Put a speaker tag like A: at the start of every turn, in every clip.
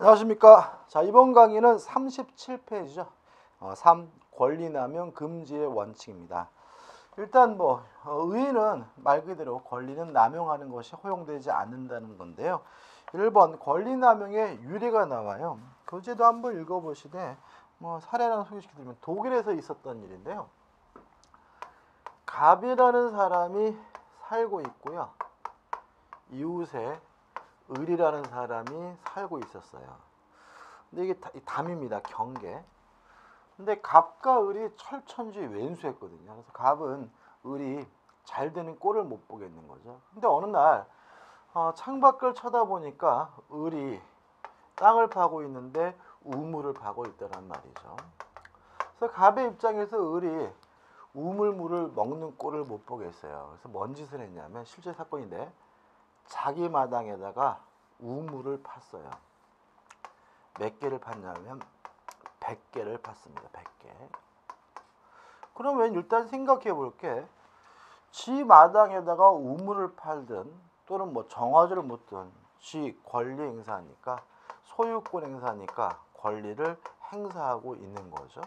A: 안녕하십니까. 자, 이번 강의는 37페이지죠. 3. 권리남용 금지의 원칙입니다. 일단 의의는 말 그대로 권리는 남용하는 것이 허용되지 않는다는 건데요. 1번 권리남용의 유래가 나와요. 교재도 한번 읽어보시되 사례를 소개시켜드리면 독일에서 있었던 일인데요. 갑이라는 사람이 살고 있고요. 이웃에 을이라는 사람이 살고 있었어요. 근데 이게 담입니다. 경계. 근데 갑과 을이 철천지 왼수했거든요. 그래서 갑은 을이 잘 되는 꼴을 못 보겠는 거죠. 근데 어느 날 창밖을 쳐다보니까 을이 땅을 파고 있는데 우물을 파고 있다는 말이죠. 그래서 갑의 입장에서 을이 우물물을 먹는 꼴을 못 보겠어요. 그래서 뭔 짓을 했냐면 실제 사건인데 자기 마당에다가 우물을 팠어요. 몇 개를 팠냐면 100개를 팠습니다. 100개. 그러면 일단 생각해 볼게. 지 마당에다가 우물을 팔든 또는 정화조를 묻든 지 권리 행사니까 소유권 행사니까 권리를 행사하고 있는 거죠.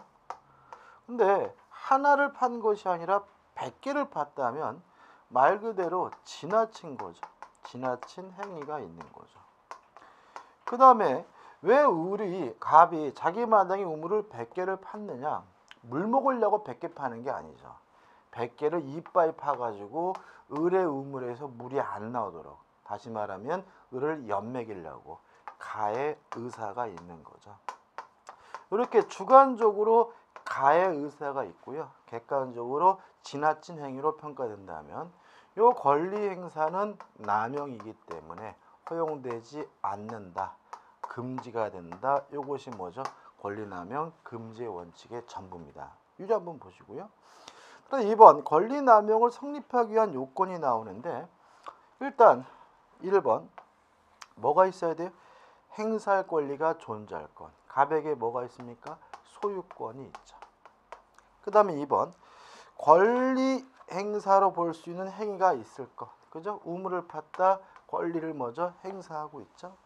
A: 근데 하나를 판 것이 아니라 100개를 팠다면 말 그대로 지나친 거죠. 지나친 행위가 있는 거죠. 그 다음에 왜 갑이 자기 마당에 우물을 100개를 팠느냐? 물 먹으려고 100개 파는 게 아니죠. 100개를 이빨 파가지고 을의 우물에서 물이 안 나오도록, 다시 말하면 을을 엿먹이려고 가의 의사가 있는 거죠. 이렇게 주관적으로 가의 의사가 있고요. 객관적으로 지나친 행위로 평가된다면 이 권리 행사는 남용이기 때문에 허용되지 않는다. 금지가 된다. 이것이 뭐죠? 권리남용 금지의 원칙의 전부입니다. 유리 한번 보시고요. 2번 권리남용을 성립하기 위한 요건이 나오는데 일단 1번 뭐가 있어야 돼요? 행사할 권리가 존재할 것. 갑에게 뭐가 있습니까? 소유권이 있죠. 그 다음에 2번 권리 행사로 볼 수 있는 행위가 있을 것. 그죠? 우물을 팠다 권리를 행사하고 있죠.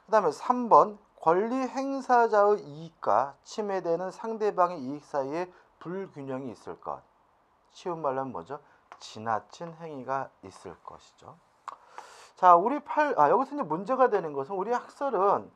A: 그 다음에 3번 권리 행사자의 이익과 침해되는 상대방의 이익 사이에 불균형이 있을 것. 쉬운 말로 하면 지나친 행위가 있을 것이죠. 자, 여기서 이제 문제가 되는 것은 우리 학설은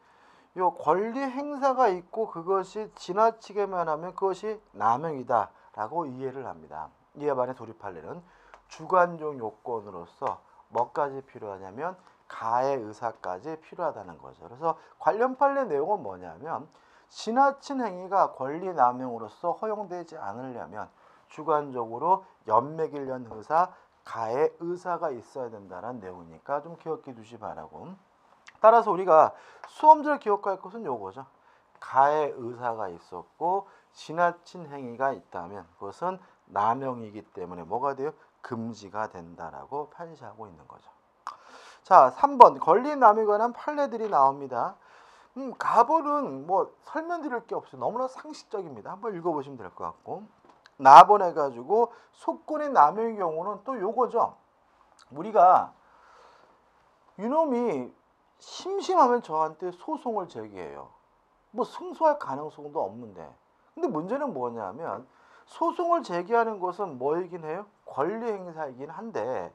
A: 요 권리 행사가 있고 그것이 지나치게만 하면 그것이 남용이다라고 이해를 합니다. 이에 반해 조립할래는 주관적 요건으로서 뭐까지 필요하냐면 가의 의사까지 필요하다는 거죠. 그래서 관련 판례 내용은 뭐냐면 지나친 행위가 권리 남용으로서 허용되지 않으려면 주관적으로 엿먹이려는 의사, 가의 의사가 있어야 된다는 내용이니까 좀 기억해 두시 바라고. 따라서 우리가 수험者기억할 것은 요거죠. 가의 의사가 있었고 지나친 행위가 있다면 그것은 남용이기 때문에 뭐가 돼요? 금지가 된다라고 판시하고 있는 거죠. 자, 3번 권리 남용에 관한 판례들이 나옵니다. 갑을은 설명드릴 게 없어요. 너무나 상식적입니다. 한번 읽어보시면 될 것 같고. 나번해가지고 속권의 남용의 경우는 또 요거죠. 우리가 이놈이 심심하면 저한테 소송을 제기해요. 승소할 가능성도 없는데. 근데 문제는 뭐냐면 소송을 제기하는 것은 뭐이긴 해요? 권리 행사이긴 한데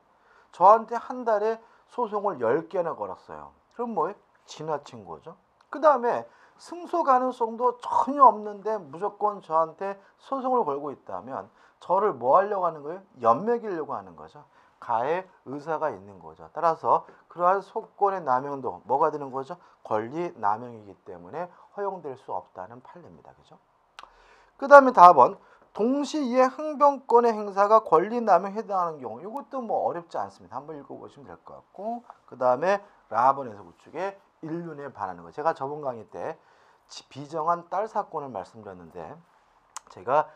A: 저한테 한 달에 소송을 10개나 걸었어요. 그럼 뭐예요? 지나친 거죠. 그 다음에 승소 가능성도 전혀 없는데 무조건 저한테 소송을 걸고 있다면 저를 뭐 하려고 하는 거예요? 엿먹이려고 하는 거죠. 가의 의사가 있는 거죠. 따라서 그러한 소권의 남용도 뭐가 되는 거죠? 권리 남용이기 때문에 허용될 수 없다는 판례입니다. 그죠? 그 다음에 다음은 동시이해 항변권의 행사가 권리 남용에 해당하는 경우. 이것도 어렵지 않습니다. 한번 읽어보시면 될 것 같고. 그 다음에 라번에서 구축의 인륜에 반하는 거. 제가 저번 강의 때 비정한 딸 사건을 말씀드렸는데 제가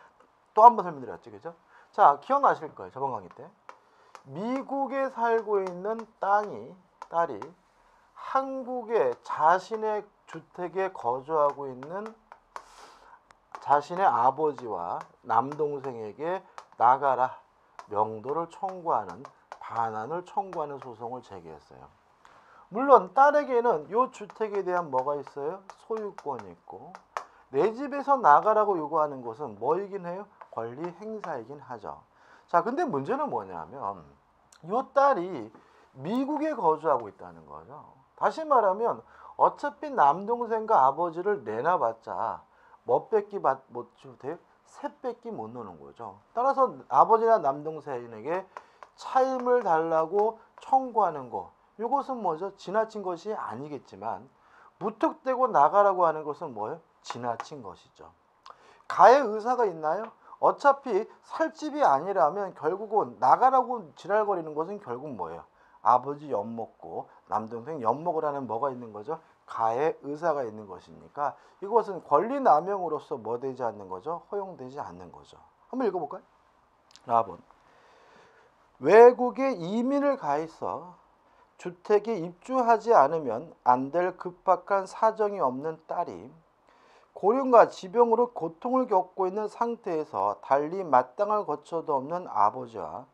A: 또 한 번 설명드렸죠. 그죠? 자, 기억나실 거예요. 저번 강의 때. 미국에 살고 있는 딸이 한국에 자신의 주택에 거주하고 있는 자신의 아버지와 남동생에게 나가라 명도를 청구하는 반환을 청구하는 소송을 제기했어요. 물론 딸에게는 요 주택에 대한 뭐가 있어요? 소유권이 있고 내 집에서 나가라고 요구하는 것은 뭐이긴 해요? 권리 행사이긴 하죠. 자, 근데 문제는 뭐냐면 요 딸이 미국에 거주하고 있다는 거죠. 다시 말하면 어차피 남동생과 아버지를 내놔봤자 뭐 뺏기 못 돼요? 새 뺏기 못 노는 거죠. 따라서 아버지나 남동생에게 차임을 달라고 청구하는 거, 이것은 뭐죠? 지나친 것이 아니겠지만 무턱대고 나가라고 하는 것은 뭐예요? 지나친 것이죠. 가해 의사가 있나요? 어차피 살 집이 아니라면 결국은 나가라고 지랄거리는 것은 결국 뭐예요? 아버지 엿먹고 남동생 엿먹으라는 뭐가 있는 거죠? 가해 의사가 있는 것이니까 이것은 권리남용으로서 뭐 되지 않는 거죠? 허용되지 않는 거죠. 한번 읽어볼까요? 4번. 외국에 이민을 가 있어 주택에 입주하지 않으면 안 될 급박한 사정이 없는 딸이 고령과 지병으로 고통을 겪고 있는 상태에서 달리 마땅할 거처도 없는 아버지와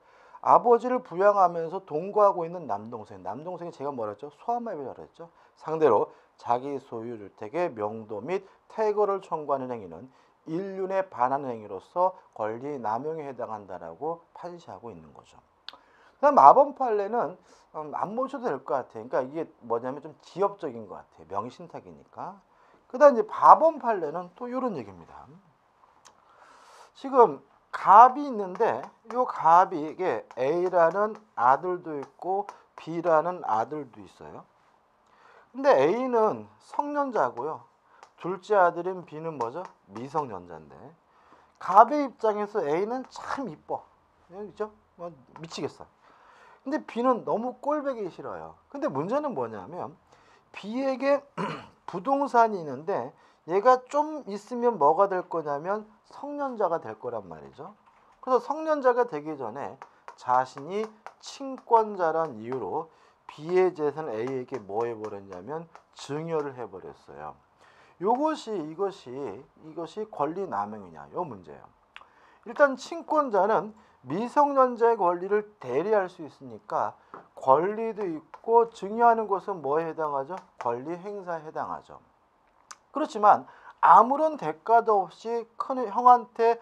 A: 아버지를 부양하면서 동거하고 있는 남동생이 제가 뭐라 했죠? 소아마비라고 했죠. 상대로 자기 소유 주택의 명도 및 퇴거를 청구하는 행위는 인륜에 반하는 행위로서 권리 남용에 해당한다라고 판시하고 있는 거죠. 그다음 4번 판례는 안 보셔도 될 것 같아요. 그러니까 이게 뭐냐면 좀 지엽적인 것 같아요. 명신탁이니까. 그다음 이제 4번 판례는 또 이런 얘기입니다. 지금 갑이 있는데 이 갑이게 A라는 아들도 있고 B라는 아들도 있어요. 근데 A는 성년자고요. 둘째 아들인 B는 뭐죠? 미성년자인데 갑의 입장에서 A는 참 이뻐. 그죠? 미치겠어. 근데 B는 너무 꼴보기 싫어요. 근데 문제는 뭐냐면 B에게 부동산이 있는데 얘가 좀 있으면 뭐가 될 거냐면 성년자가 될 거란 말이죠. 그래서 성년자가 되기 전에 자신이 친권자란 이유로 B의 재산을 A에게 뭐 해버렸냐면 증여를 해버렸어요. 이것이 권리남용이냐 요 문제예요. 일단 친권자는 미성년자의 권리를 대리할 수 있으니까 권리도 있고 증여하는 것은 뭐에 해당하죠? 권리 행사에 해당하죠. 그렇지만 아무런 대가도 없이 큰 형한테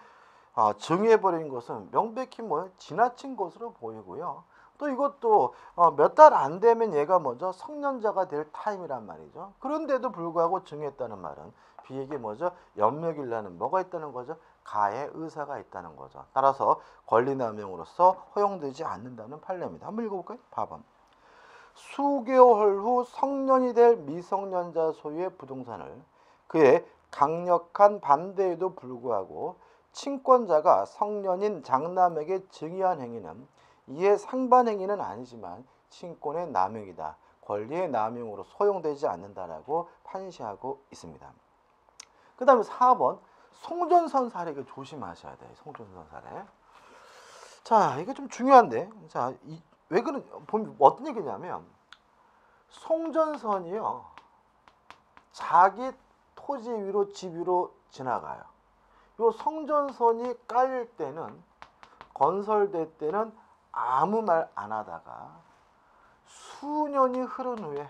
A: 증여해버린 것은 명백히 뭐예요? 지나친 것으로 보이고요. 또 이것도 몇 달 안 되면 얘가 먼저 성년자가 될 타임이란 말이죠. 그런데도 불구하고 증여했다는 말은 B에게 뭐죠? 엿먹이려는 뭐가 있다는 거죠? 가해 의사가 있다는 거죠. 따라서 권리남용으로서 허용되지 않는다는 판례입니다. 한번 읽어볼까요? 봐봐. 수개월 후 성년이 될 미성년자 소유의 부동산을 그의 강력한 반대에도 불구하고 친권자가 성년인 장남에게 증여한 행위는 이에 상반 행위는 아니지만 친권의 남용이다. 권리의 남용으로 소용되지 않는다라고 판시하고 있습니다. 그 다음에 4번 송전선 사례 이거 조심하셔야 돼요. 송전선 사례. 자, 이게 좀 중요한데. 자, 왜 보면 어떤 얘기냐면 송전선이요. 자기 토지 위로 집 위로 지나가요. 요 송전선이 깔릴 때는 건설될 때는 아무 말 안 하다가 수십 년이 흐른 후에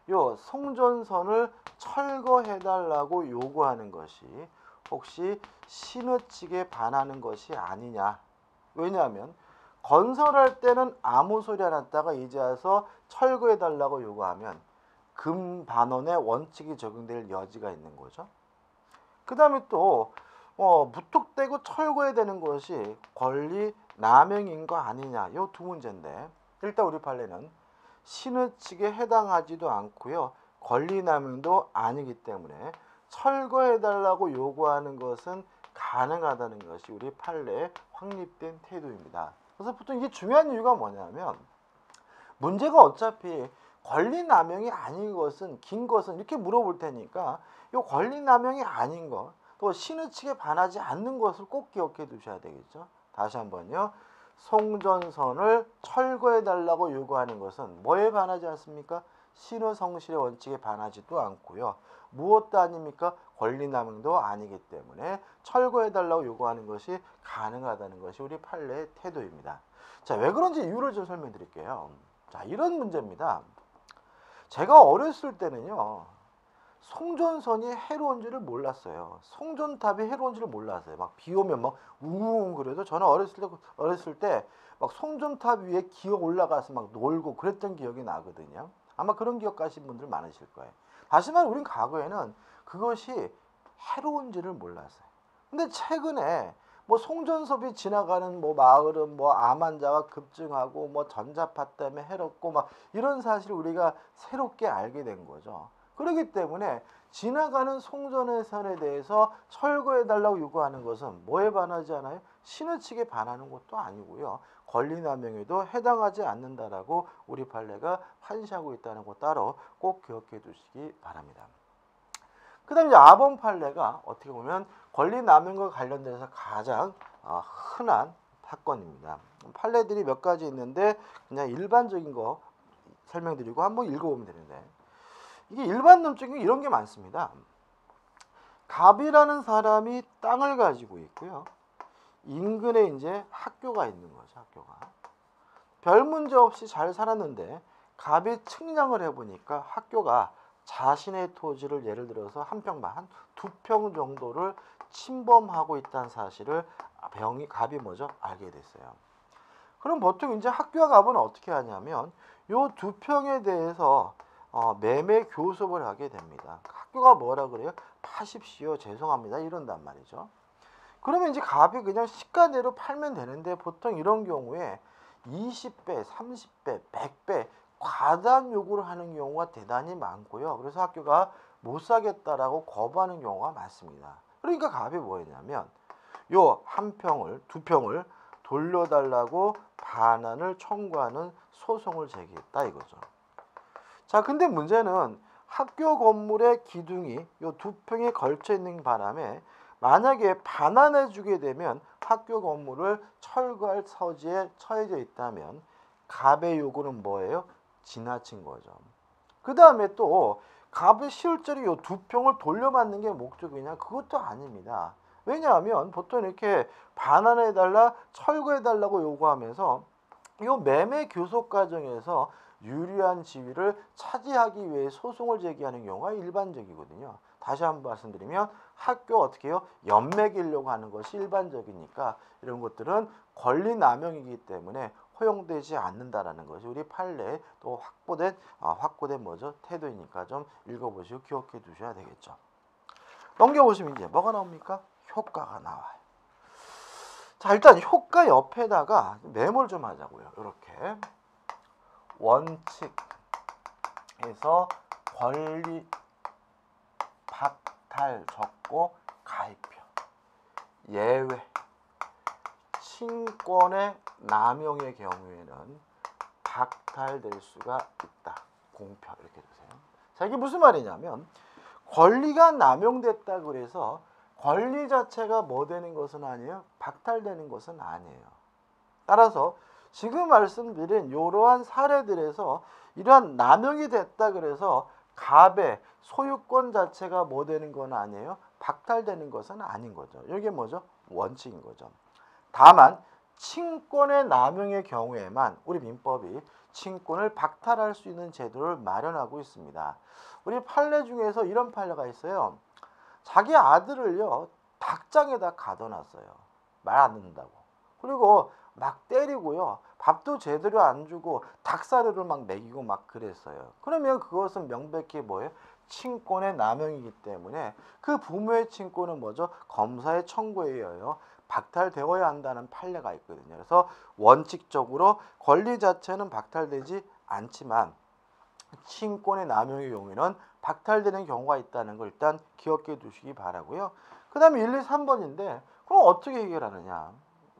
A: 요 송전선을 철거해달라고 요구하는 것이 혹시 신의칙에 반하는 것이 아니냐. 왜냐하면 건설할 때는 아무 소리 안 했다가 이제 와서 철거해달라고 요구하면 금반원의 원칙이 적용될 여지가 있는 거죠. 그 다음에 또 무턱대고 철거해야 되는 것이 권리 남용인 거 아니냐. 요 두 문제인데 일단 우리 판례는 신의칙에 해당하지도 않고요. 권리 남용도 아니기 때문에 철거해달라고 요구하는 것은 가능하다는 것이 우리 판례에 확립된 태도입니다. 그래서 보통 이게 중요한 이유가 뭐냐면 문제가 어차피 권리 남용이 아닌 것은 긴 것은 이렇게 물어볼 테니까 이 권리 남용이 아닌 것 또 신의칙에 반하지 않는 것을 꼭 기억해 두셔야 되겠죠. 다시 한번요. 송전선을 철거해 달라고 요구하는 것은 뭐에 반하지 않습니까? 신의성실의 원칙에 반하지도 않고요. 무엇도 아닙니까? 권리남용도 아니기 때문에 철거해 달라고 요구하는 것이 가능하다는 것이 우리 판례의 태도입니다. 자, 왜 그런지 이유를 좀 설명드릴게요. 자, 이런 문제입니다. 제가 어렸을 때는요, 송전선이 해로운지를 몰랐어요. 송전탑이 해로운지를 몰랐어요. 막 비 오면 막 웅웅 그래도 저는 어렸을 때 막 송전탑 위에 기어 올라가서 막 놀고 그랬던 기억이 나거든요. 아마 그런 기억 가신 분들 많으실 거예요. 다시 말해 우린 과거에는 그것이 해로운지를 몰랐어요. 근데 최근에 뭐 송전섭이 지나가는 뭐 마을은 뭐 암 환자가 급증하고 뭐 전자파 때문에 해롭고 막 이런 사실을 우리가 새롭게 알게 된 거죠. 그렇기 때문에 지나가는 송전선에 대해서 철거해달라고 요구하는 것은 뭐에 반하지 않아요? 신의칙에 반하는 것도 아니고요. 권리남용에도 해당하지 않는다라고 우리 판례가 판시하고 있다는 거 따로 꼭 기억해 두시기 바랍니다. 그 다음에 아범 판례가 어떻게 보면 권리남용과 관련돼서 가장 흔한 사건입니다. 판례들이 몇 가지 있는데 그냥 일반적인 거 설명드리고 한번 읽어보면 되는데, 이게 일반론적인 이런 게 많습니다. 갑이라는 사람이 땅을 가지고 있고요. 인근에 이제 학교가 있는 거죠. 학교가. 별 문제 없이 잘 살았는데 갑이 측량을 해보니까 학교가 자신의 토지를 예를 들어서 한 평만 한 2평 정도를 침범하고 있다는 사실을 갑이 뭐죠? 알게 됐어요. 그럼 보통 이제 학교와 갑은 어떻게 하냐면 요 2평에 대해서 매매 교섭을 하게 됩니다. 학교가 뭐라 그래요? 파십시오. 죄송합니다. 이런단 말이죠. 그러면 이제 갑이 그냥 시가대로 팔면 되는데 보통 이런 경우에 20배, 30배, 100배 과다한 요구를 하는 경우가 대단히 많고요. 그래서 학교가 못 사겠다라고 거부하는 경우가 많습니다. 그러니까 갑이 뭐였냐면 요 한 평을, 2평을 돌려달라고 반환을 청구하는 소송을 제기했다 이거죠. 자, 근데 문제는 학교 건물의 기둥이 요 2평에 걸쳐 있는 바람에 만약에 반환해 주게 되면 학교 건물을 철거할 처지에 처해져 있다면 갑의 요구는 뭐예요? 지나친 거죠. 그 다음에 또 갑이 실제로 요 2평을 돌려받는 게 목적이냐? 그것도 아닙니다. 왜냐하면 보통 이렇게 반환해달라, 철거해달라고 요구하면서 요 매매 교섭 과정에서 유리한 지위를 차지하기 위해 소송을 제기하는 경우가 일반적이거든요. 다시 한번 말씀드리면 학교 어떻게 해요? 연맥이려고 하는 것이 일반적이니까 이런 것들은 권리남용이기 때문에 허용되지 않는다라는 것이 우리 판례에 또 확보된 뭐죠? 태도이니까 좀 읽어보시고 기억해 두셔야 되겠죠. 넘겨보시면 이제 뭐가 나옵니까? 효과가 나와요. 자, 일단 효과 옆에다가 메모를 좀 하자고요. 이렇게 원칙에서 권리 박탈 적고 가입표 예외 친권의 남용의 경우에는 박탈될 수가 있다. 공표 이렇게 주세요. 자, 이게 무슨 말이냐면 권리가 남용됐다 그래서 권리 자체가 뭐 되는 것은 아니에요. 박탈되는 것은 아니에요. 따라서 지금 말씀드린 이러한 사례들에서 이러한 남용이 됐다 그래서 갑의 소유권 자체가 뭐 되는 건 아니에요. 박탈되는 것은 아닌 거죠. 이게 뭐죠? 원칙인 거죠. 다만 친권의 남용의 경우에만 우리 민법이 친권을 박탈할 수 있는 제도를 마련하고 있습니다. 우리 판례 중에서 이런 판례가 있어요. 자기 아들을요 닭장에다 가둬놨어요. 말 안 듣는다고. 그리고 막 때리고요. 밥도 제대로 안 주고 닭사료를 막 먹이고 막 그랬어요. 그러면 그것은 명백히 뭐예요? 친권의 남용이기 때문에 그 부모의 친권은 뭐죠? 검사의 청구에 의하여 박탈되어야 한다는 판례가 있거든요. 그래서 원칙적으로 권리 자체는 박탈되지 않지만 친권의 남용의 경우에는 박탈되는 경우가 있다는 걸 일단 기억해 두시기 바라고요. 그 다음에 1, 2, 3번인데 그럼 어떻게 해결하느냐?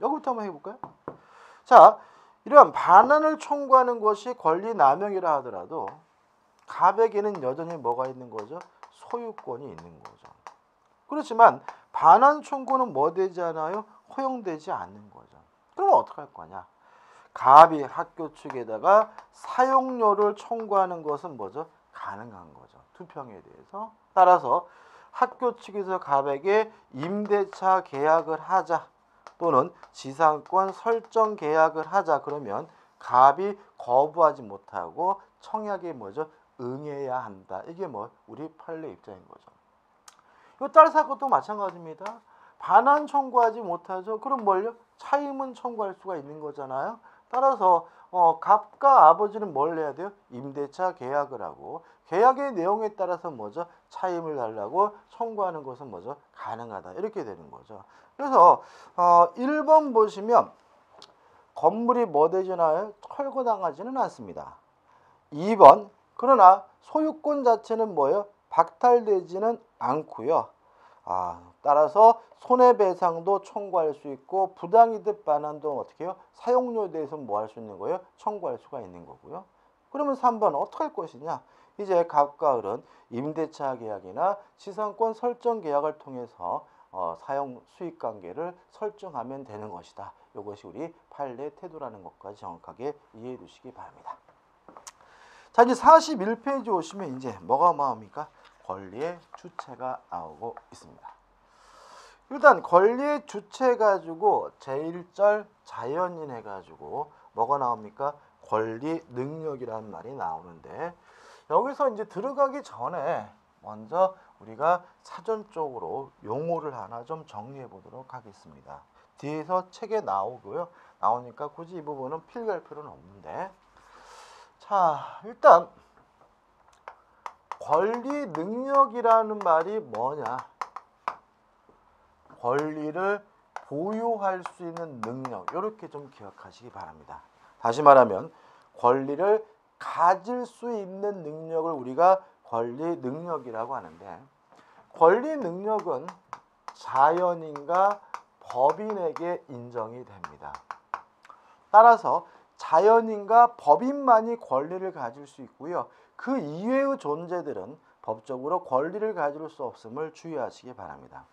A: 여기부터 한번 해볼까요? 자, 이러한 반환을 청구하는 것이 권리 남용이라 하더라도 갑에게는 여전히 뭐가 있는 거죠? 소유권이 있는 거죠. 그렇지만 반환 청구는 뭐 되지 않아요? 허용되지 않는 거죠. 그럼 어떻게 할 거냐? 갑이 학교 측에다가 사용료를 청구하는 것은 뭐죠? 가능한 거죠. 2평에 대해서. 따라서 학교 측에서 갑에게 임대차 계약을 하자 또는 지상권 설정 계약을 하자 그러면 갑이 거부하지 못하고 청약에 뭐죠? 응해야 한다. 이게 뭐 우리 판례 입장인 거죠. 이 딸 사건도 마찬가지입니다. 반환 청구하지 못하죠. 그럼 뭘요? 차임은 청구할 수가 있는 거잖아요. 따라서 갑과 아버지는 뭘 해야 돼요? 임대차 계약을 하고 계약의 내용에 따라서 뭐죠? 차임을 달라고 청구하는 것은 뭐죠? 가능하다. 이렇게 되는 거죠. 그래서 1번 보시면 건물이 뭐 되잖아요? 철거당하지는 않습니다. 2번 그러나 소유권 자체는 뭐예요? 박탈되지는 않고요. 따라서 손해배상도 청구할 수 있고 부당이득 반환도 어떻게 해요? 사용료에 대해서 뭐 할 수 있는 거예요? 청구할 수가 있는 거고요. 그러면 3번 어떻게 할 것이냐? 이제 갑과 을은 임대차 계약이나 지상권 설정 계약을 통해서 사용 수익 관계를 설정하면 되는 것이다. 이것이 우리 판례 태도라는 것까지 정확하게 이해해 두시기 바랍니다. 자, 이제 41페이지 오시면 이제 뭐가 나옵니까? 권리의 주체가 나오고 있습니다. 일단 권리의 주체 가지고 제1절 자연인 해가지고 뭐가 나옵니까? 권리 능력이라는 말이 나오는데 여기서 이제 들어가기 전에 먼저 우리가 사전적으로 용어를 하나 좀 정리해 보도록 하겠습니다. 뒤에서 책에 나오고요. 나오니까 굳이 이 부분은 필기할 필요는 없는데 자, 일단 권리 능력이라는 말이 뭐냐? 권리를 보유할 수 있는 능력, 이렇게 좀 기억하시기 바랍니다. 다시 말하면 권리를 가질 수 있는 능력을 우리가 권리 능력이라고 하는데 권리 능력은 자연인과 법인에게 인정이 됩니다. 따라서 자연인과 법인만이 권리를 가질 수 있고요. 그 이외의 존재들은 법적으로 권리를 가질 수 없음을 주의하시기 바랍니다.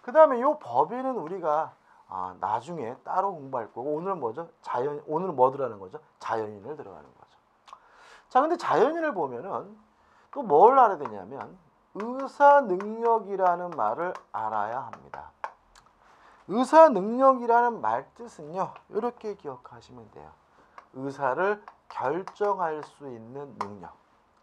A: 그 다음에 이 법인은 우리가 나중에 따로 공부할 거고 오늘 뭐죠? 오늘 뭐 들어가는 거죠? 자연인을 들어가는 거죠. 자, 근데 자연인을 보면은 또 뭘 알아야 되냐면 의사 능력이라는 말을 알아야 합니다. 의사 능력이라는 말 뜻은요. 이렇게 기억하시면 돼요. 의사를 결정할 수 있는 능력.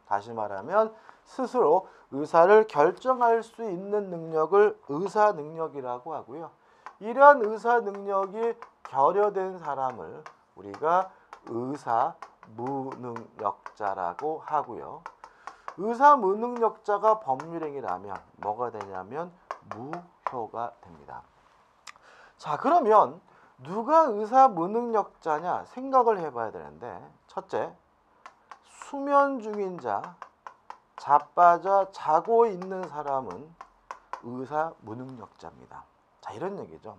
A: 다시 말하면 스스로 의사를 결정할 수 있는 능력을 의사 능력이라고 하고요. 이러한 의사 능력이 결여된 사람을 우리가 의사 무능력자라고 하고요. 의사 무능력자가 법률행위라면 뭐가 되냐면 무효가 됩니다. 자, 그러면 누가 의사 무능력자냐 생각을 해봐야 되는데 첫째, 수면 중인 자, 자빠져 자고 있는 사람은 의사 무능력자입니다. 자, 이런 얘기죠.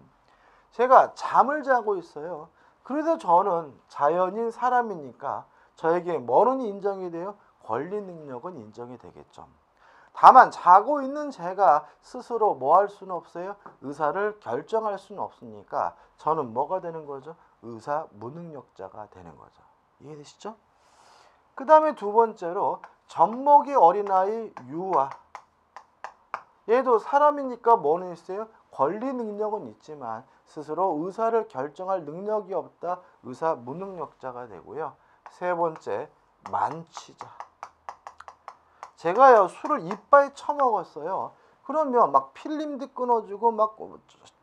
A: 제가 잠을 자고 있어요. 그래도 저는 자연인 사람이니까 저에게 뭐는 인정이 돼요? 권리 능력은 인정이 되겠죠. 다만 자고 있는 제가 스스로 뭐 할 수는 없어요? 의사를 결정할 수는 없으니까 저는 뭐가 되는 거죠? 의사 무능력자가 되는 거죠. 이해되시죠? 그 다음에 두 번째로 젖먹이 어린아이 유아. 얘도 사람이니까 뭐는 있어요? 권리 능력은 있지만 스스로 의사를 결정할 능력이 없다. 의사 무능력자가 되고요. 세 번째, 만취자. 제가요 술을 이빨 처먹었어요. 그러면 막 필름도 끊어주고 막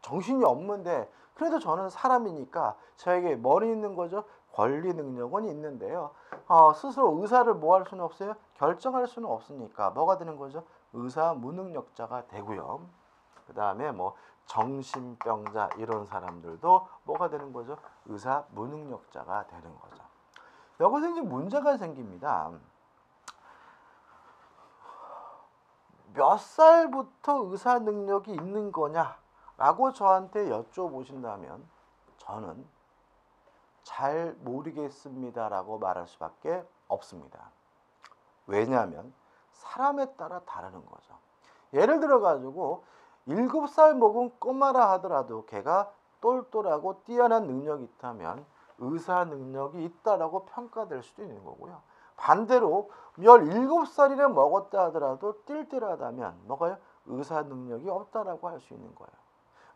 A: 정신이 없는데 그래도 저는 사람이니까 저에게 뭐는 있는 거죠? 권리 능력은 있는데요. 스스로 의사를 뭐 할 수는 없어요? 결정할 수는 없으니까 뭐가 되는 거죠? 의사 무능력자가 되고요. 그 다음에 뭐 정신병자 이런 사람들도 뭐가 되는 거죠? 의사 무능력자가 되는 거죠. 여기서 이제 문제가 생깁니다. 몇 살부터 의사 능력이 있는 거냐라고 저한테 여쭤보신다면 저는 잘 모르겠습니다라고 말할 수밖에 없습니다. 왜냐하면 사람에 따라 다르는 거죠. 예를 들어 가지고 7살 먹은 꼬마라 하더라도 걔가 똘똘하고 뛰어난 능력이 있다면 의사 능력이 있다라고 평가될 수도 있는 거고요. 반대로 17살이나 먹었다 하더라도 띨띨하다면 뭐가요? 의사 능력이 없다라고 할 수 있는 거예요.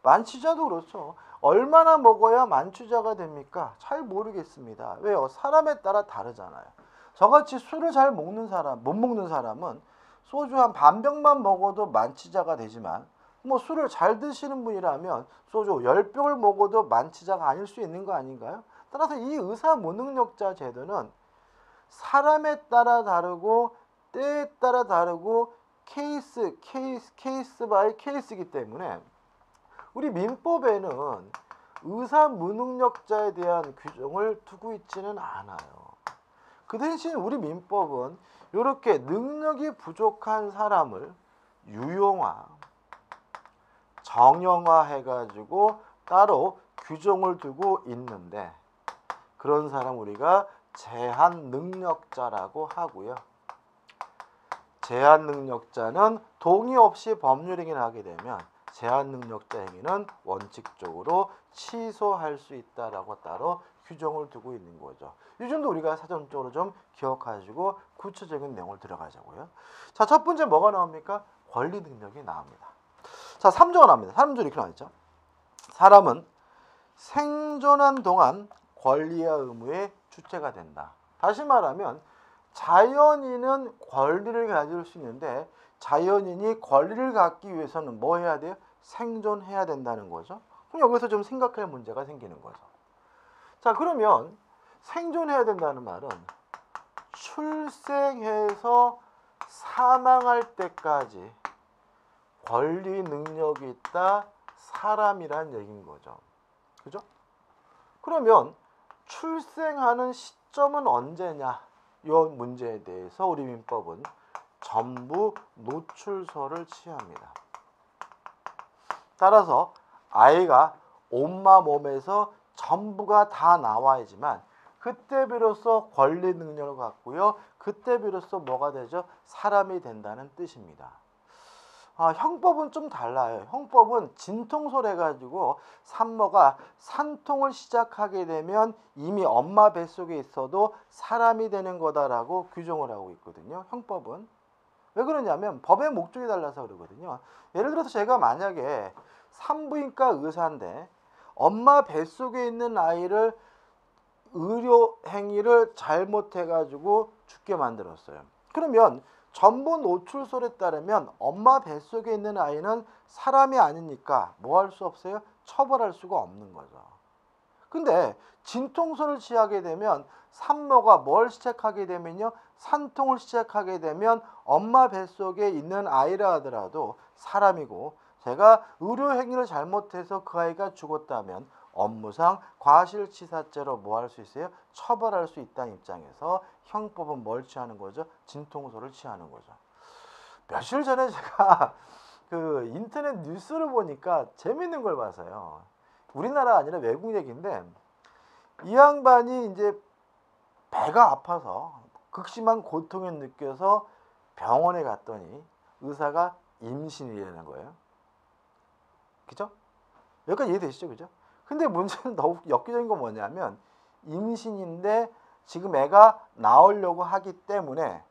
A: 만취자도 그렇죠. 얼마나 먹어야 만취자가 됩니까? 잘 모르겠습니다. 왜요? 사람에 따라 다르잖아요. 저같이 술을 잘 먹는 사람, 못 먹는 사람은 소주 한 반 병만 먹어도 만취자가 되지만 뭐 술을 잘 드시는 분이라면 소주 10병을 먹어도 만취자가 아닐 수 있는 거 아닌가요? 따라서 이 의사 무능력자 제도는 사람에 따라 다르고 때에 따라 다르고 케이스 바이 케이스이기 때문에 우리 민법에는 의사 무능력자에 대한 규정을 두고 있지는 않아요. 그 대신 우리 민법은 이렇게 능력이 부족한 사람을 유용화, 정형화 해가지고 따로 규정을 두고 있는데 그런 사람 우리가 제한 능력자라고 하고요. 제한 능력자는 동의 없이 법률 행위를 하게 되면 제한 능력자 행위는 원칙적으로 취소할 수 있다라고 따로 규정을 두고 있는 거죠. 이 점도 우리가 사전적으로 좀 기억하시고 구체적인 내용을 들어가자고요. 자, 첫 번째 뭐가 나옵니까? 권리 능력이 나옵니다. 자, 3조가 나옵니다. 3조 이렇게 나와있죠. 사람은 생존한 동안 권리와 의무의 주체가 된다. 다시 말하면 자연인은 권리를 가질 수 있는데 자연인이 권리를 갖기 위해서는 뭐 해야 돼요? 생존해야 된다는 거죠. 그럼 여기서 좀 생각할 문제가 생기는 거죠. 자, 그러면 생존해야 된다는 말은 출생해서 사망할 때까지 권리 능력이 있다 사람이란 얘기인 거죠. 그죠? 그러면 출생하는 시점은 언제냐? 이 문제에 대해서 우리 민법은 전부 노출서를 취합니다. 따라서 아이가 엄마 몸에서 전부가 다 나와야지만 그때 비로소 권리 능력을 갖고요. 그때 비로소 뭐가 되죠? 사람이 된다는 뜻입니다. 형법은 좀 달라요. 형법은 진통소를 해가지고 산모가 산통을 시작하게 되면 이미 엄마 뱃속에 있어도 사람이 되는 거다라고 규정을 하고 있거든요. 형법은. 왜 그러냐면 법의 목적이 달라서 그러거든요. 예를 들어서 제가 만약에 산부인과 의사인데 엄마 뱃속에 있는 아이를 의료 행위를 잘못해가지고 죽게 만들었어요. 그러면 전부 노출설에 따르면 엄마 뱃속에 있는 아이는 사람이 아니니까 뭐 할 수 없어요? 처벌할 수가 없는 거죠. 근데 진통소를 취하게 되면 산모가 뭘 시작하게 되면요, 산통을 시작하게 되면 엄마 뱃속에 있는 아이라 하더라도 사람이고 제가 의료 행위를 잘못해서 그 아이가 죽었다면 업무상 과실치사죄로 뭐 할 수 있어요? 처벌할 수 있다는 입장에서 형법은 뭘 취하는 거죠? 진통소를 취하는 거죠. 며칠 전에 제가 그 인터넷 뉴스를 보니까 재밌는 걸 봐서요. 우리나라 아니라 외국 얘기인데 이 양반이 이제 배가 아파서 극심한 고통을 느껴서 병원에 갔더니 의사가 임신이라는 거예요. 그죠? 여기까지 이해되시죠? 그죠? 근데 문제는 너무 엽기적인 건 뭐냐면 임신인데 지금 애가 나오려고 하기 때문에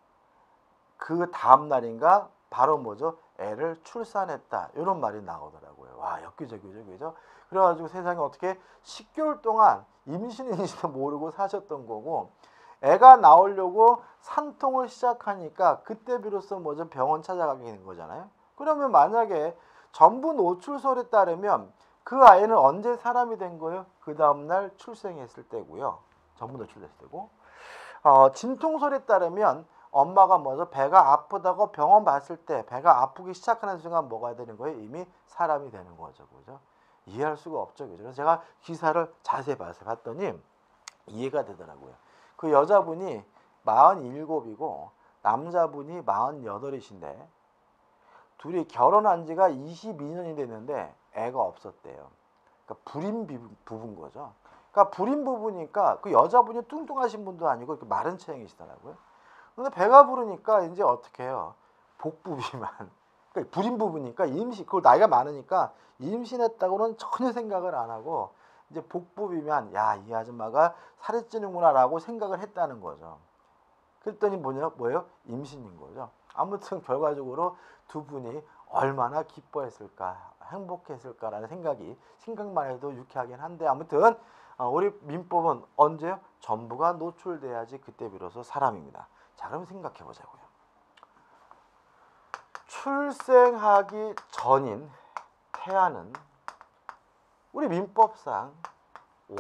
A: 그 다음 날인가 바로 뭐죠? 애를 출산했다. 이런 말이 나오더라고요. 와, 엽기적이죠. 그죠? 그래가지고 세상에 어떻게 10개월 동안 임신인지도 모르고 사셨던 거고 애가 나오려고 산통을 시작하니까 그때 비로소 뭐죠? 병원 찾아가게 되는 거잖아요. 그러면 만약에 전부 노출설에 따르면 그 아이는 언제 사람이 된 거예요? 그 다음날 출생했을 때고요. 전부 노출됐을 때고. 진통설에 따르면 엄마가 뭐죠? 배가 아프다고 병원 봤을 때 배가 아프기 시작하는 순간 뭐가 되는 거예요? 이미 사람이 되는 거죠. 그죠? 이해할 수가 없죠. 그죠? 그래서 제가 기사를 자세히 봤더니 이해가 되더라고요. 그 여자분이 47이고 남자분이 48이신데 둘이 결혼한 지가 22년이 됐는데 애가 없었대요. 그러니까 불임 부부인 거죠. 그러니까 불임 부부니까 그 여자분이 뚱뚱하신 분도 아니고 이렇게 마른 체형이시더라고요. 근데 배가 부르니까 이제 어떻게 해요? 복부비만. 그러니까 불임 부부니까 그걸 나이가 많으니까 임신했다고는 전혀 생각을 안 하고 이제 복부비만 야, 이 아줌마가 살이 찌는구나라고 생각을 했다는 거죠. 그랬더니 뭐예요? 임신인 거죠. 아무튼 결과적으로 두 분이 얼마나 기뻐했을까 행복했을까라는 생각만 해도 유쾌하긴 한데, 아무튼 우리 민법은 언제요? 전부가 노출돼야지 그때 비로소 사람입니다. 자, 그럼 생각해 보자고요. 출생하기 전인 태아는 우리 민법상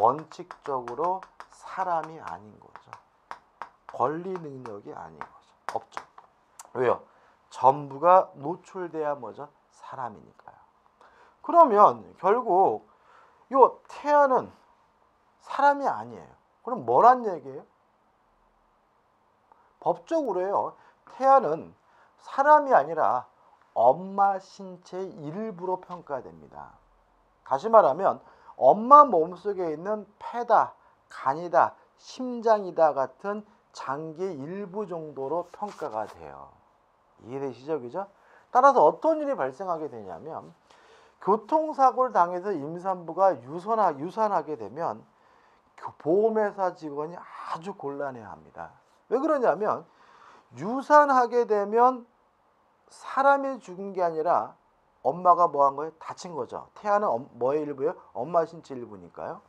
A: 원칙적으로 사람이 아닌 거죠. 권리 능력이 아닌 거죠. 없죠. 왜요? 전부가 노출돼야 뭐죠? 사람이니까요. 그러면 결국 요 태아는 사람이 아니에요. 그럼 뭐란 얘기예요? 법적으로요. 태아는 사람이 아니라 엄마 신체의 일부로 평가됩니다. 다시 말하면 엄마 몸속에 있는 폐다, 간이다, 심장이다 같은 장기의 일부 정도로 평가가 돼요. 이해되시죠? 그죠? 따라서 어떤 일이 발생하게 되냐면 교통사고를 당해서 임산부가 유산하게 되면 보험회사 직원이 아주 곤란해합니다. 왜 그러냐면 유산하게 되면 사람이 죽은 게 아니라 엄마가 뭐 한 거예요? 다친 거죠. 태아는 뭐의 일부예요? 엄마 신체 일부니까요.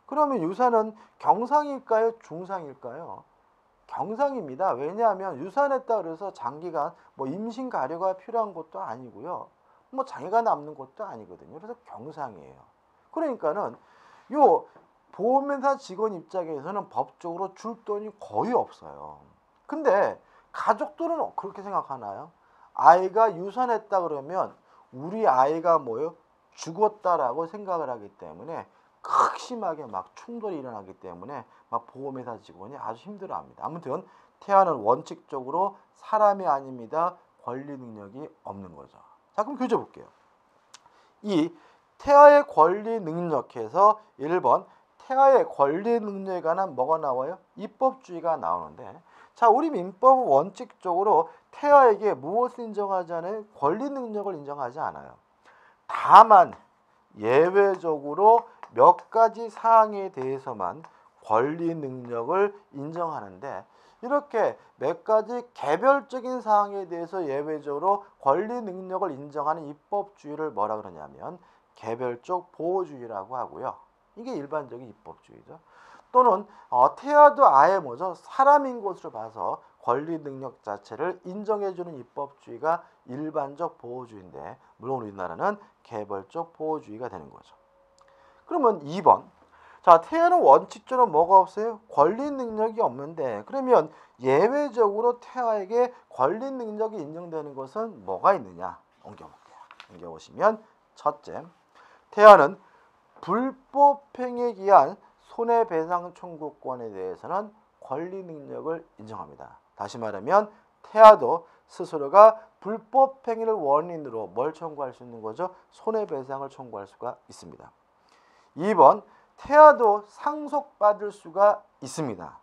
A: 그러면 유산은 경상일까요? 중상일까요? 경상입니다. 왜냐하면 유산했다 그래서 장기간 뭐 임신 가려가 필요한 것도 아니고요. 뭐 장애가 남는 것도 아니거든요. 그래서 경상이에요. 그러니까는 요 보험회사 직원 입장에서는 법적으로 줄 돈이 거의 없어요. 근데 가족들은 그렇게 생각하나요? 아이가 유산했다 그러면 우리 아이가 뭐요? 죽었다라고 생각을 하기 때문에 극심하게 막 충돌이 일어나기 때문에 막 보험회사 직원이 아주 힘들어합니다. 아무튼 태아는 원칙적으로 사람이 아닙니다. 권리 능력이 없는 거죠. 자, 그럼 교재 볼게요. 이 태아의 권리 능력에서 1번 태아의 권리 능력에 관한 뭐가 나와요? 입법주의가 나오는데, 자, 우리 민법은 원칙적으로 태아에게 무엇을 인정하지 않아요? 권리 능력을 인정하지 않아요. 다만 예외적으로 몇 가지 사항에 대해서만 권리 능력을 인정하는데, 이렇게 몇 가지 개별적인 사항에 대해서 예외적으로 권리 능력을 인정하는 입법주의를 뭐라 그러냐면 개별적 보호주의라고 하고요. 이게 일반적인 입법주의죠. 또는 태아도 아예 뭐죠? 사람인 것으로 봐서 권리 능력 자체를 인정해주는 입법주의가 일반적 보호주의인데, 물론 우리나라는 개별적 보호주의가 되는 거죠. 그러면 2번. 자, 태아는 원칙적으로 뭐가 없어요? 권리 능력이 없는데, 그러면 예외적으로 태아에게 권리 능력이 인정되는 것은 뭐가 있느냐? 옮겨볼게요. 옮겨보시면 첫째, 태아는 불법행위에 의한 손해배상 청구권에 대해서는 권리 능력을 인정합니다. 다시 말하면 태아도 스스로가 불법행위를 원인으로 뭘 청구할 수 있는 거죠? 손해배상을 청구할 수가 있습니다. 2번, 태아도 상속받을 수가 있습니다.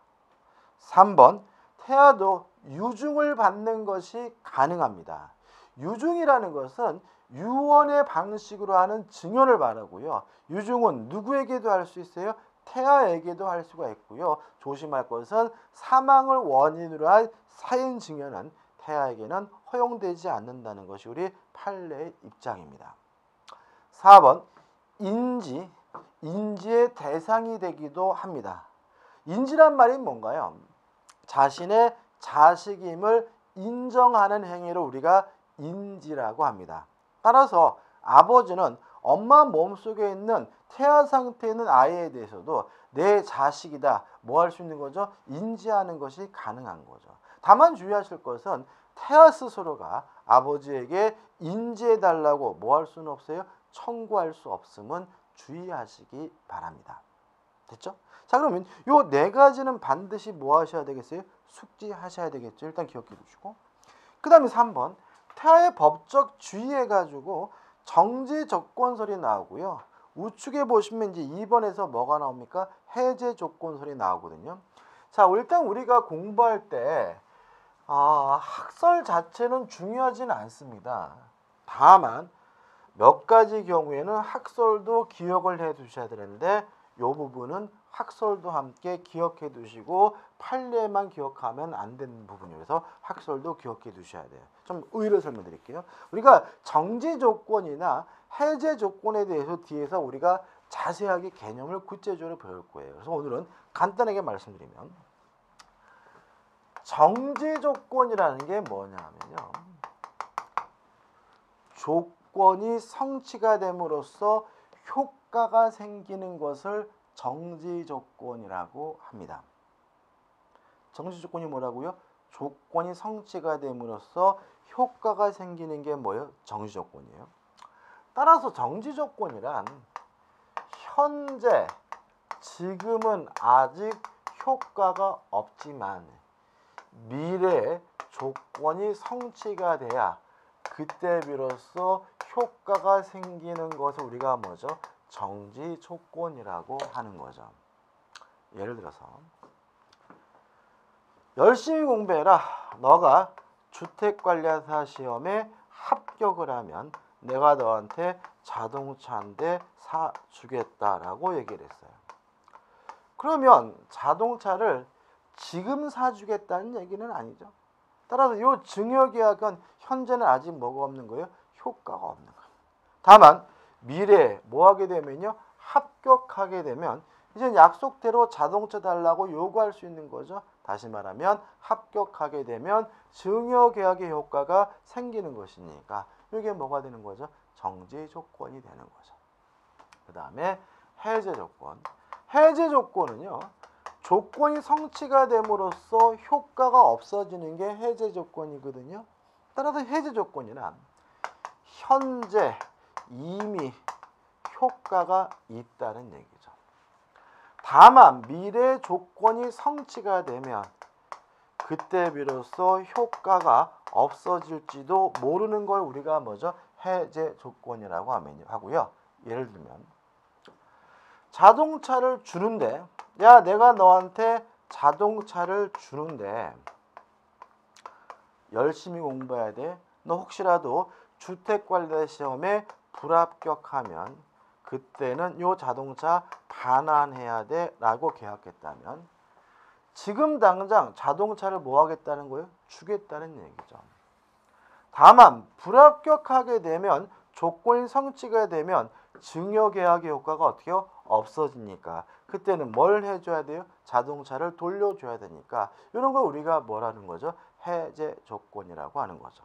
A: 3번, 태아도 유증을 받는 것이 가능합니다. 유증이라는 것은 유언의 방식으로 하는 증언을 말하고요. 유증은 누구에게도 할 수 있어요? 태아에게도 할 수가 있고요. 조심할 것은 사망을 원인으로 한 사인 증언은 태아에게는 허용되지 않는다는 것이 우리 판례의 입장입니다. 4번, 인지의 대상이 되기도 합니다. 인지란 말이 뭔가요? 자신의 자식임을 인정하는 행위를 우리가 인지라고 합니다. 따라서 아버지는 엄마 몸속에 있는 태아 상태에 있는 아이에 대해서도 내 자식이다 뭐 할 수 있는 거죠? 인지하는 것이 가능한 거죠. 다만 주의하실 것은 태아 스스로가 아버지에게 인지해달라고 뭐 할 수는 없어요? 청구할 수 없음은 주의하시기 바랍니다. 됐죠? 자, 그러면 요 네 가지는 반드시 뭐 하셔야 되겠어요? 숙지하셔야 되겠죠. 일단 기억해 두시고. 그 다음에 3번. 태아의 법적 주의해가지고 정지 조건설이 나오고요. 우측에 보시면 이제 2번에서 뭐가 나옵니까? 해제 조건설이 나오거든요. 자, 일단 우리가 공부할 때 학설 자체는 중요하지는 않습니다. 다만 몇 가지 경우에는 학설도 기억을 해 두셔야 되는데 이 부분은 학설도 함께 기억해 두시고 판례만 기억하면 안 되는 부분이라서 학설도 기억해 두셔야 돼요. 좀 의의를 설명드릴게요. 우리가 정지 조건이나 해제 조건에 대해서 뒤에서 우리가 자세하게 개념을 구체적으로 배울 거예요. 그래서 오늘은 간단하게 말씀드리면 정지 조건이라는 게 뭐냐면요. 조건이 성취가 됨으로써 효과가 생기는 것을 정지 조건이라고 합니다. 정지 조건이 뭐라고요? 조건이 성취가 됨으로써 효과가 생기는 게 뭐예요? 정지 조건이에요. 따라서 정지 조건이란 현재, 지금은 아직 효과가 없지만 미래에 조건이 성취가 돼야 그때 비로소 효과가 생기는 것을 우리가 뭐죠? 정지 조건이라고 하는 거죠. 예를 들어서 열심히 공부해라. 너가 주택관리사 시험에 합격을 하면 내가 너한테 자동차 한 대 사주겠다라고 얘기를 했어요. 그러면 자동차를 지금 사주겠다는 얘기는 아니죠. 따라서 이 증여계약은 현재는 아직 뭐가 없는 거예요? 효과가 없는 거예요. 다만 미래에 뭐 하게 되면요, 합격하게 되면 이제 약속대로 자동차 달라고 요구할 수 있는 거죠. 다시 말하면 합격하게 되면 증여계약의 효과가 생기는 것이니까 이게 뭐가 되는 거죠? 정지 조건이 되는 거죠. 그 다음에 해제 조건. 해제 조건은요, 조건이 성취가 됨으로써 효과가 없어지는 게 해제 조건이거든요. 따라서 해제 조건이란 현재 이미 효과가 있다는 얘기죠. 다만 미래 조건이 성취가 되면 그때 비로소 효과가 없어질지도 모르는 걸 우리가 뭐죠? 해제 조건이라고 하고요. 예를 들면 자동차를 주는데, 야, 내가 너한테 자동차를 주는데 열심히 공부해야 돼. 너 혹시라도 주택관리사 시험에 불합격하면 그때는 요 자동차 반환해야 돼 라고 계약했다면 지금 당장 자동차를 뭐 하겠다는 거예요? 주겠다는 얘기죠. 다만 불합격하게 되면 조건이 성취가 되면 증여계약의 효과가 어떻게 해요? 없어지니까 그때는 뭘 해줘야 돼요? 자동차를 돌려줘야 되니까 이런 걸 우리가 뭐라는 거죠? 해제 조건이라고 하는 거죠.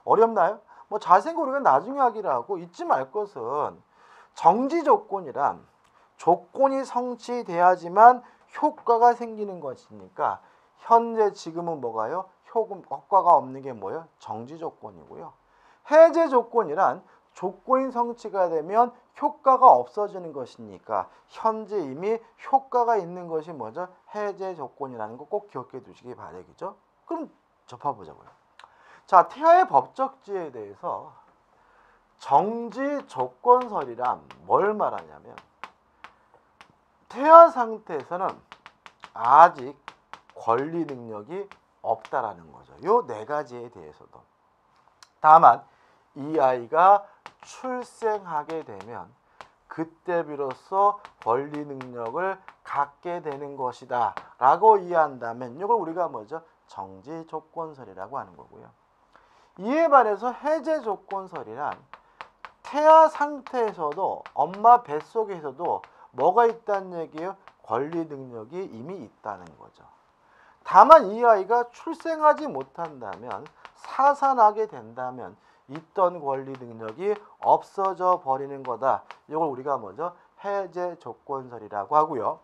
A: 어렵나요? 뭐 자세히 우리가 나중에 하기로 하고 잊지 말 것은 정지 조건이란 조건이 성취돼야지만 효과가 생기는 것이니까 현재 지금은 뭐가요? 효과가 없는 게 뭐예요? 정지 조건이고요. 해제 조건이란 조건이 성취가 되면 효과가 없어지는 것이니까 현재 이미 효과가 있는 것이 뭐죠? 해제 조건이라는 거 꼭 기억해 두시기 바라겠죠? 그럼 접해보자고요. 자, 태아의 법적 지위에 대해서 정지 조건설이란 뭘 말하냐면 태아 상태에서는 아직 권리 능력이 없다라는 거죠. 요 네 가지에 대해서도. 다만 이 아이가 출생하게 되면 그때 비로소 권리 능력을 갖게 되는 것이다 라고 이해한다면 이걸 우리가 뭐죠? 정지 조건설이라고 하는 거고요. 이에 반해서 해제 조건설이란 태아 상태에서도 엄마 뱃속에서도 뭐가 있다는 얘기예요? 권리 능력이 이미 있다는 거죠. 다만 이 아이가 출생하지 못한다면 사산하게 된다면 있던 권리 능력이 없어져 버리는 거다. 이걸 우리가 뭐죠? 해제 조건설이라고 하고요.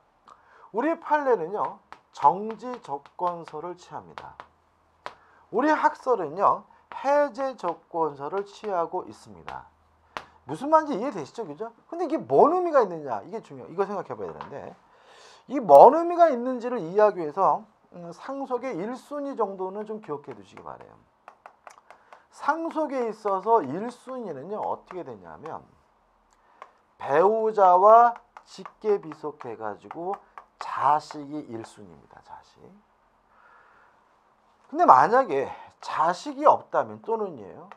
A: 우리 판례는요, 정지 조건설을 취합니다. 우리 학설은요, 해제 조건설을 취하고 있습니다. 무슨 말인지 이해되시죠? 그죠? 근데 이게 뭔 의미가 있느냐? 이게 중요해요. 이거 생각해 봐야 되는데 이 뭔 의미가 있는지를 이해하기 위해서 상속의 1순위 정도는 좀 기억해 두시기 바래요. 상속에 있어서 1순위는요, 어떻게 되냐면 배우자와 직계 비속해 가지고 자식이 1순위입니다. 자식. 근데 만약에 자식이 없다면 또는요,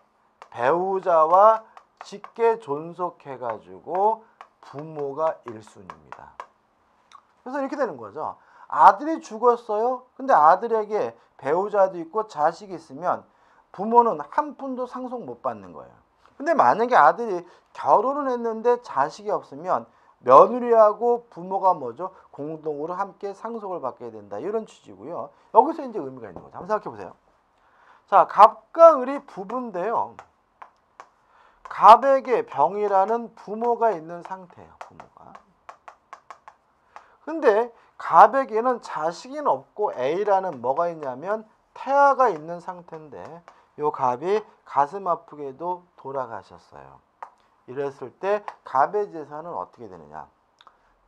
A: 배우자와 직계 존속해 가지고 부모가 1순위입니다. 그래서 이렇게 되는 거죠. 아들이 죽었어요. 근데 아들에게 배우자도 있고 자식이 있으면 부모는 한 푼도 상속 못 받는 거예요. 근데 만약에 아들이 결혼을 했는데 자식이 없으면 며느리하고 부모가 뭐죠? 공동으로 함께 상속을 받게 된다. 이런 취지고요. 여기서 이제 의미가 있는 거죠. 한번 생각해 보세요. 자, 갑과 을이 부부인데요. 갑에게 병이라는 부모가 있는 상태예요. 부모가. 근데 갑에게는 자식이 없고 A라는 뭐가 있냐면 태아가 있는 상태인데 요 갑이 가슴 아프게도 돌아가셨어요. 이랬을 때 갑의 재산은 어떻게 되느냐?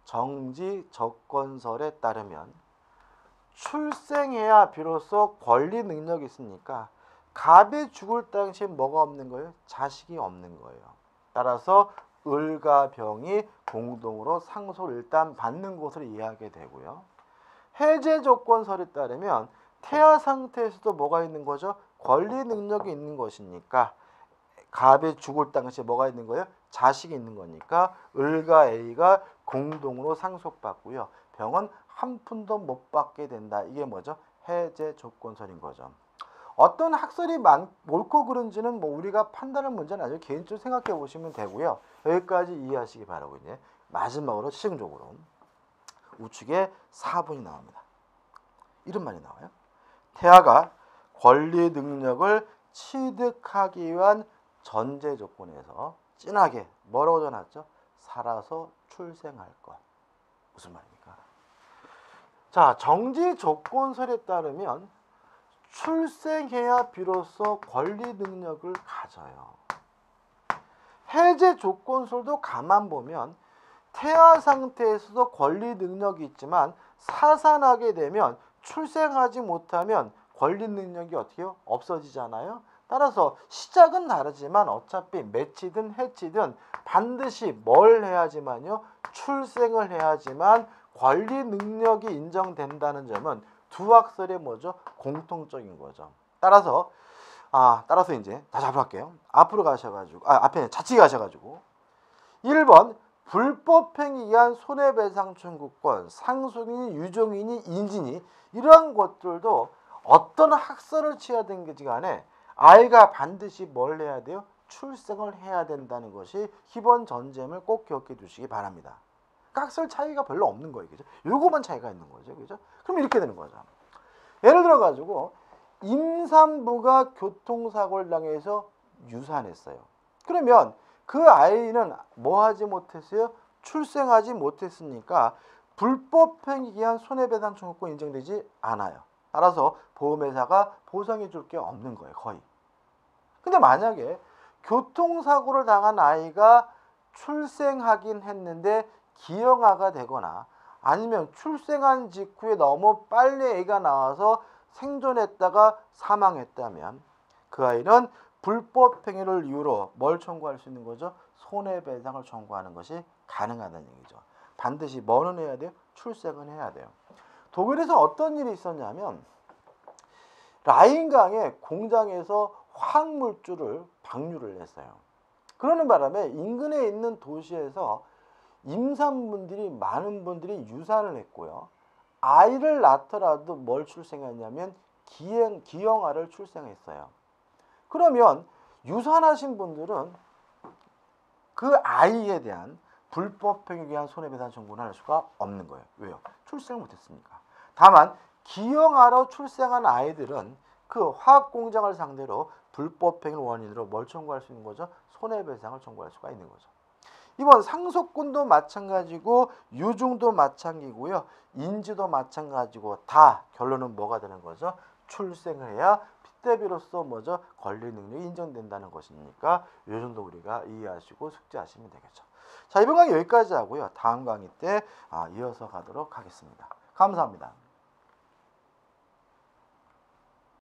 A: 정지 조건설에 따르면 출생해야 비로소 권리 능력이 있으니까 갑이 죽을 당시에 뭐가 없는 거예요? 자식이 없는 거예요. 따라서 을과 병이 공동으로 상속을 일단 받는 것으로 이해하게 되고요. 해제 조건설에 따르면 태아 상태에서도 뭐가 있는 거죠? 권리 능력이 있는 것이니까 갑이 죽을 당시에 뭐가 있는 거예요? 자식이 있는 거니까 을과 A가 공동으로 상속받고요. 병은 한 푼도 못 받게 된다. 이게 뭐죠? 해제 조건설인 거죠. 어떤 학설이 옳고 그른지는 뭐 우리가 판단할 문제는 아니고 개인적으로 생각해 보시면 되고요. 여기까지 이해하시기 바라고 이제 마지막으로 실용적으로 우측에 4번이 나옵니다. 이런 말이 나와요. 태아가 권리 능력을 취득하기 위한 전제 조건에서 진하게 뭐라고 적어놨죠? 살아서 출생할 것. 무슨 말입니까? 자, 정지 조건설에 따르면 출생해야 비로소 권리 능력을 가져요. 해제 조건설도 가만 보면 태아 상태에서도 권리 능력이 있지만 사산하게 되면 출생하지 못하면 권리 능력이 어떻게 해요? 없어지잖아요. 따라서 시작은 다르지만 어차피 맺히든 해치든 반드시 뭘 해야지만요? 출생을 해야지만 권리 능력이 인정된다는 점은 두 학설의 뭐죠? 공통적인 거죠. 따라서 이제 다시 앞으로 할게요. 앞으로 가셔가지고 앞에 자칫 가셔가지고 1번 불법행위에 의한 손해배상 청구권, 상속인이, 유종인이, 인진이 이러한 것들도 어떤 학설을 취하든지 간에 아이가 반드시 뭘 해야 돼요? 출생을 해야 된다는 것이 기본 전제임을 꼭 기억해 두시기 바랍니다. 학설 차이가 별로 없는 거예요. 그죠? 요거만 차이가 있는 거죠. 그죠? 그럼 이렇게 되는 거죠. 예를 들어 가지고 임산부가 교통사고를 당해서 유산했어요. 그러면 그 아이는 뭐 하지 못했어요? 출생하지 못했으니까 불법행위에 의한 손해배상 청구권 인정되지 않아요. 따라서 보험회사가 보상해 줄 게 없는 거예요. 거의. 근데 만약에 교통사고를 당한 아이가 출생하긴 했는데 기형아가 되거나 아니면 출생한 직후에 너무 빨리 애가 나와서 생존했다가 사망했다면 그 아이는 불법행위를 이유로 뭘 청구할 수 있는 거죠? 손해배상을 청구하는 것이 가능하다는 얘기죠. 반드시 뭐는 해야 돼요? 출생은 해야 돼요. 독일에서 어떤 일이 있었냐면 라인강의 공장에서 화학물질을 방류를 했어요. 그러는 바람에 인근에 있는 도시에서 임산부들이 많은 분들이 유산을 했고요. 아이를 낳더라도 뭘 출생했냐면 기형아를 출생했어요. 그러면 유산하신 분들은 그 아이에 대한 불법행위에 의한 손해배상 청구는 할 수가 없는 거예요. 왜요? 출생을 못했으니까. 다만 기형아로 출생한 아이들은 그 화학공장을 상대로 불법행위 원인으로 뭘 청구할 수 있는 거죠? 손해배상을 청구할 수가 있는 거죠. 이번 상속권도 마찬가지고 유증도 마찬가지고요. 인지도 마찬가지고 다 결론은 뭐가 되는 거죠? 출생을 해야 핏대비로서 뭐죠? 권리 능력이 인정된다는 것이니까 이 정도 우리가 이해하시고 숙지하시면 되겠죠. 자, 이번 강의 여기까지 하고요. 다음 강의 때 이어서 가도록 하겠습니다. 감사합니다.